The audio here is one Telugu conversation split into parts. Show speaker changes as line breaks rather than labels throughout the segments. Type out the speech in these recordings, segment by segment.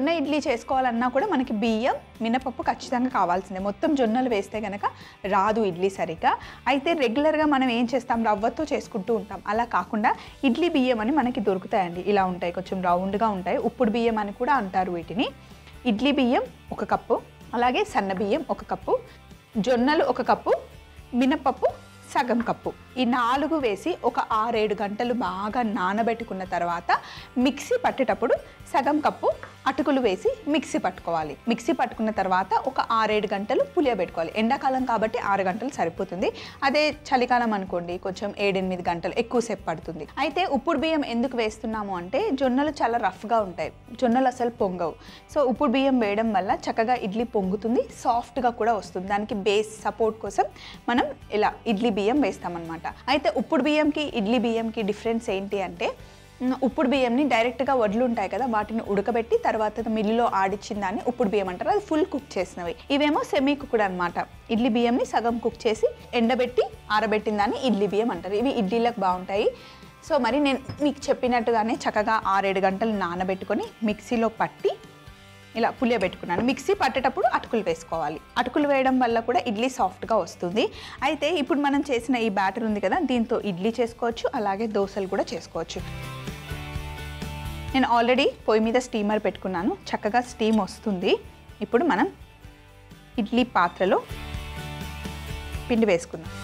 జొన్న ఇడ్లీ చేసుకోవాలన్నా కూడా మనకి బియ్యం మినపప్పు ఖచ్చితంగా కావాల్సిందే. మొత్తం జొన్నలు వేస్తే కనుక రాదు ఇడ్లీ సరిగ్గా. అయితే రెగ్యులర్గా మనం ఏం చేస్తాం, రవ్వతో చేసుకుంటూ ఉంటాం. అలా కాకుండా ఇడ్లీ బియ్యం అని మనకి దొరుకుతాయండి. ఇలా ఉంటాయి, కొంచెం రౌండ్గా ఉంటాయి. ఉప్పుడు బియ్యం అని కూడా అంటారు వీటిని. ఇడ్లీ బియ్యం 1 కప్పు, అలాగే సన్న బియ్యం 1 కప్పు, జొన్నలు 1 కప్పు, మినపప్పు సగం కప్పు. ఈ 4 వేసి ఒక 6-7 గంటలు బాగా నానబెట్టుకున్న తర్వాత మిక్సీ పట్టేటప్పుడు సగం కప్పు అటుకులు వేసి మిక్సీ పట్టుకోవాలి. మిక్సీ పట్టుకున్న తర్వాత ఒక 6-7 గంటలు పులియబెట్టుకోవాలి. ఎండాకాలం కాబట్టి 6 గంటలు సరిపోతుంది. అదే చలికాలం అనుకోండి కొంచెం 7-8 గంటలు ఎక్కువసేపు పడుతుంది. అయితే ఉప్పుడు బియ్యం ఎందుకు వేస్తున్నాము అంటే జొన్నలు చాలా రఫ్గా ఉంటాయి, జొన్నలు అసలు పొంగవు. సో ఉప్పుడు బియ్యం వేయడం వల్ల చక్కగా ఇడ్లీ పొంగుతుంది, సాఫ్ట్గా కూడా వస్తుంది. దానికి బేస్ సపోర్ట్ కోసం మనం ఇలా ఇడ్లీ బియ్యం వేస్తామన్నమాట. అయితే ఉప్పుడు బియ్యంకి ఇడ్లీ బియ్యంకి డిఫరెన్స్ ఏంటి అంటే ఉప్పుడు బియ్యంని డైరెక్ట్గా వడ్లు ఉంటాయి కదా, వాటిని ఉడకబెట్టి తర్వాత మిల్లులో ఆడిచ్చిన దాన్ని ఉప్పుడు బియ్యం అంటారు. అది ఫుల్ కుక్ చేసినవి. ఇవేమో సెమీ కుక్డ్ అనమాట. ఇడ్లీ బియ్యంని సగం కుక్ చేసి ఎండబెట్టి ఆరబెట్టిన దాన్ని ఇడ్లీ బియ్యం అంటారు. ఇవి ఇడ్లీలకు బాగుంటాయి. సో మరి నేను మీకు చెప్పినట్టుగానే చక్కగా 6-7 గంటలు నానబెట్టుకొని మిక్సీలో పట్టి ఇలా పులియబెట్టుకున్నాను. మిక్సీ పట్టేటప్పుడు అటుకులు వేసుకోవాలి. అటుకులు వేయడం వల్ల కూడా ఇడ్లీ సాఫ్ట్గా వస్తుంది. అయితే ఇప్పుడు మనం చేసిన ఈ బ్యాటర్ ఉంది కదా, దీంతో ఇడ్లీ చేసుకోవచ్చు, అలాగే దోశలు కూడా చేసుకోవచ్చు. నేను ఆల్రెడీ పొయ్యి మీద స్టీమర్ పెట్టుకున్నాను, చక్కగా స్టీమ్ వస్తుంది. ఇప్పుడు మనం ఇడ్లీ పాత్రలో పిండి వేసుకుందాం.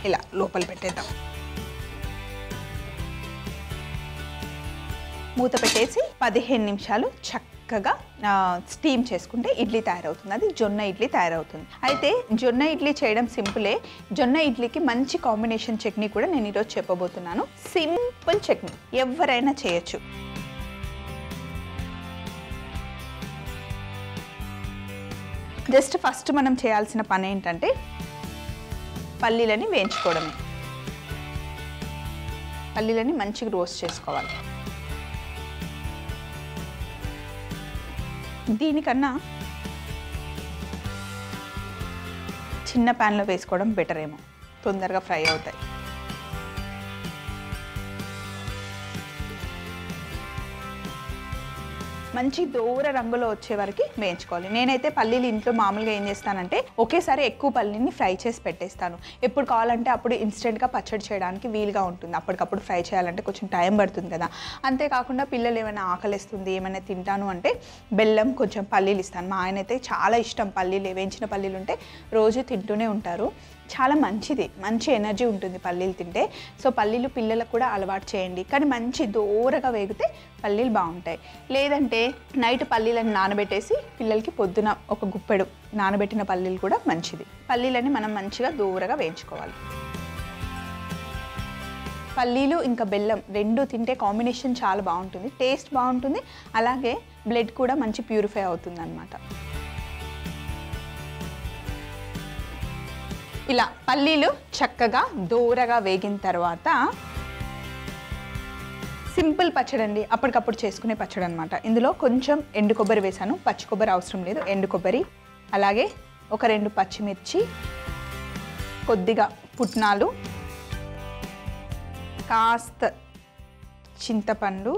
ఇలా లోపల పెట్టేద్దాం. మూత పెట్టేసి 15 నిమిషాలు చక్కగా స్టీమ్ చేసుకుంటే ఇడ్లీ తయారవుతుంది. అది జొన్న ఇడ్లీ తయారవుతుంది. అయితే జొన్న ఇడ్లీ చేయడం సింపులే. జొన్న ఇడ్లీకి మంచి కాంబినేషన్ చట్నీ కూడా నేను ఈరోజు చెప్పబోతున్నాను. సింపుల్ చట్నీ, ఎవరైనా చేయొచ్చు. జస్ట్ ఫస్ట్ మనం చేయాల్సిన పని ఏంటంటే పల్లీలని వేయించుకోవడమే. పల్లీలని మంచిగా రోస్ట్ చేసుకోవాలి. దీనికన్నా చిన్న ప్యాన్లో వేసుకోవడం బెటర్ ఏమో, తొందరగా ఫ్రై అవుతాయి. మంచి దూర రంగులో వచ్చే వరకు వేయించుకోవాలి. నేనైతే పల్లీలు ఇంట్లో మామూలుగా ఏం చేస్తానంటే ఒకేసారి ఎక్కువ పల్లీని ఫ్రై చేసి పెట్టేస్తాను. ఎప్పుడు కావాలంటే అప్పుడు ఇన్స్టెంట్గా పచ్చడి చేయడానికి వీలుగా ఉంటుంది. అప్పటికప్పుడు ఫ్రై చేయాలంటే కొంచెం టైం పడుతుంది కదా. అంతేకాకుండా పిల్లలు ఏమైనా ఆకలిస్తుంది, ఏమైనా తింటాను అంటే బెల్లం కొంచెం పల్లీలు ఇస్తాను. మా ఆయన అయితే చాలా ఇష్టం పల్లీలు, వేయించిన పల్లీలు ఉంటే రోజు తింటూనే ఉంటారు. చాలా మంచిది, మంచి ఎనర్జీ ఉంటుంది పల్లీలు తింటే. సో పల్లీలు పిల్లలకు కూడా అలవాటు చేయండి, కానీ మంచి దూరగా వేగితే పల్లీలు బాగుంటాయి. లేదంటే నైట్ పల్లీలను నానబెట్టేసి పిల్లలకి పొద్దున ఒక గుప్పెడు నానబెట్టిన పల్లీలు కూడా మంచిది. పల్లీలని మనం మంచిగా దూరగా వేయించుకోవాలి. పల్లీలు ఇంకా బెల్లం రెండు తింటే కాంబినేషన్ చాలా బాగుంటుంది, టేస్ట్ బాగుంటుంది, అలాగే బ్లడ్ కూడా మంచి ప్యూరిఫై అవుతుంది అన్నమాట. ఇలా పల్లీలు చక్కగా దూరగా వేగిన తర్వాత సింపుల్ పచ్చడి అండి, అప్పటికప్పుడు చేసుకునే పచ్చడి అనమాట. ఇందులో కొంచెం ఎండు కొబ్బరి వేసాను, పచ్చి కొబ్బరి అవసరం లేదు, ఎండు కొబ్బరి, అలాగే ఒక 2 పచ్చిమిర్చి, కొద్దిగా పుట్నాలు, కాస్త చింతపండు,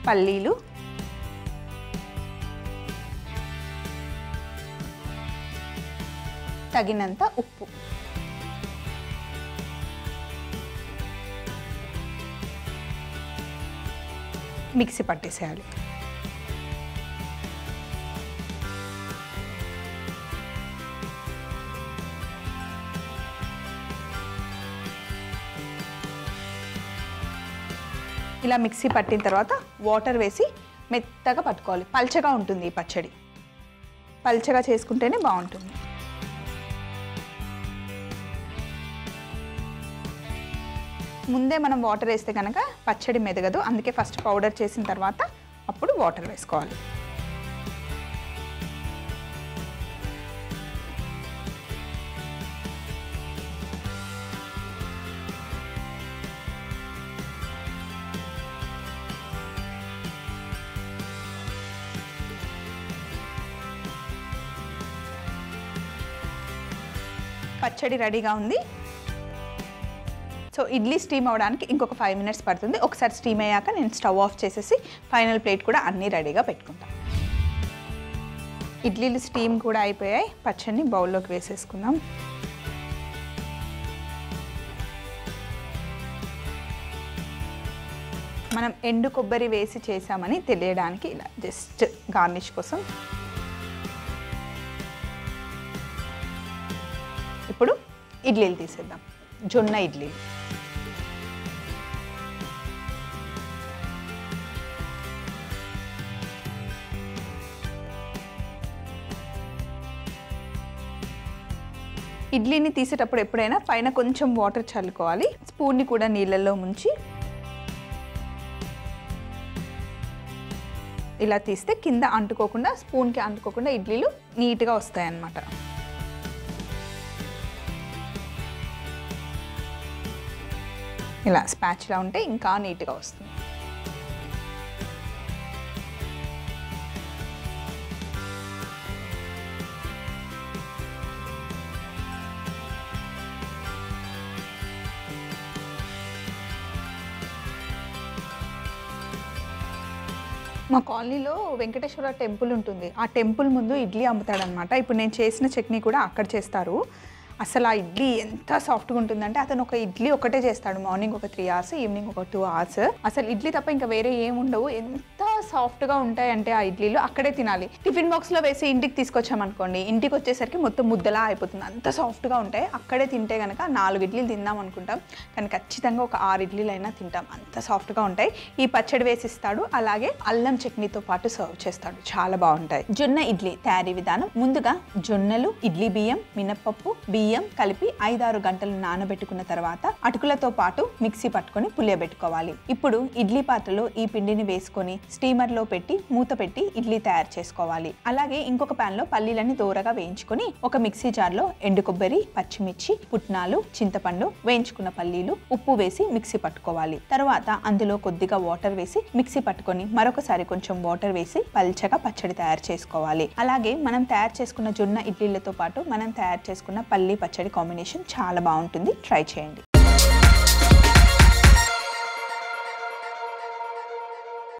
పల్లీలు, తగినంత ఉప్పు. మిక్సీ పట్టేసేయాలి. ఇలా మిక్సీ పట్టిన తర్వాత వాటర్ వేసి మెత్తగా పట్టుకోవాలి. పల్చగా ఉంటుంది ఈ పచ్చడి. పల్చగా చేసుకుంటేనే బాగుంటుంది. ముందే మనం వాటర్ వేస్తే కనుక పచ్చడి మెదగదు, అందుకే ఫస్ట్ పౌడర్ చేసిన తర్వాత అప్పుడు వాటర్ వేసుకోవాలి. పచ్చడి రెడీగా ఉంది. సో ఇడ్లీ స్టీమ్ అవ్వడానికి ఇంకొక 5 మినిట్స్ పడుతుంది. ఒకసారి స్టీమ్ అయ్యాక నేను స్టవ్ ఆఫ్ చేసేసి ఫైనల్ ప్లేట్ కూడా అన్నీ రెడీగా పెట్టుకుంటాను. ఇడ్లీలు స్టీమ్ కూడా అయిపోయాయి. పచ్చడిని బౌల్లోకి వేసేసుకుందాం. మనం ఎండు కొబ్బరి వేసి చేసామని తెలియడానికి ఇలా జస్ట్ గార్నిష్ కోసం. ఇప్పుడు ఇడ్లీలు తీసేద్దాం. జొన్న ఇడ్లీలు. ఇడ్లీని తీసేటప్పుడు ఎప్పుడైనా పైన కొంచెం వాటర్ చల్లుకోవాలి. స్పూన్ని కూడా నీళ్ళల్లో ముంచి ఇలా తీస్తే కింద అంటుకోకుండా, స్పూన్కి అంటుకోకుండా ఇడ్లీలు నీట్గా వస్తాయి అన్నమాట. ఇలా స్పాచ్లా ఉంటే ఇంకా నీట్గా వస్తుంది. మా కాలనీలో వెంకటేశ్వర టెంపుల్ ఉంటుంది. ఆ టెంపుల్ ముందు ఇడ్లీ అమ్ముతాడనమాట. ఇప్పుడు నేను చేసిన చట్నీ కూడా అక్కడ చేస్తారు. అసలు ఆ ఇడ్లీ ఎంత సాఫ్ట్గా ఉంటుందంటే అతను ఒక ఇడ్లీ ఒకటే చేస్తాడు. మార్నింగ్ ఒక 3 hours, ఈవినింగ్ ఒక 2 hours. అసలు ఇడ్లీ తప్ప ఇంకా వేరే ఏముండవు. ఎంత సాఫ్ట్గా ఉంటాయంటే ఆ ఇడ్లీలు అక్కడే తినాలి. టిఫిన్ బాక్స్లో వేసి ఇంటికి తీసుకొచ్చామనుకోండి, ఇంటికి వచ్చేసరికి మొత్తం ముద్దలా అయిపోతుంది. అంత సాఫ్ట్గా ఉంటాయి. అక్కడే తింటే కనుక 4 ఇడ్లీలు తిందాం అనుకుంటాం, కానీ ఖచ్చితంగా ఒక 6 ఇడ్లీలు అయినా తింటాం. అంత సాఫ్ట్గా ఉంటాయి. ఈ పచ్చడి వేసిస్తాడు, అలాగే అల్లం చట్నీతో పాటు సర్వ్ చేస్తాడు. చాలా బాగుంటాయి. జొన్న ఇడ్లీ తయారీ విధానం. ముందుగా జొన్నలు, ఇడ్లీ బియ్యం, మినప్పప్పు, బియ్యం కలిపి 5-6 గంటలు నానబెట్టుకున్న తర్వాత అటుకులతో పాటు మిక్సీ పట్టుకొని పులియబెట్టుకోవాలి. ఇప్పుడు ఇడ్లీ పాత్రలో ఈ పిండిని వేసుకొని స్టీమర్ లో పెట్టి మూత పెట్టి ఇడ్లీ తయారు చేసుకోవాలి. అలాగే ఇంకొక పాన్ లో పల్లీలని దోరగా వేయించుకొని ఒక మిక్సీ జార్ లో ఎండు కొబ్బరి, పచ్చిమిర్చి, పుట్నాలు, చింతపండు, వేయించుకున్న పల్లీలు, ఉప్పు వేసి మిక్సీ పట్టుకోవాలి. తర్వాత అందులో కొద్దిగా వాటర్ వేసి మిక్సీ పట్టుకొని మరొకసారి కొంచెం వాటర్ వేసి పల్చగా పచ్చడి తయారు చేసుకోవాలి. అలాగే మనం తయారు చేసుకున్న జొన్న ఇడ్లీలతో పాటు మనం తయారు చేసుకున్న పల్లి పచ్చడి కాంబినేషన్ చాలా బాగుంటుంది. ట్రై చేయండి.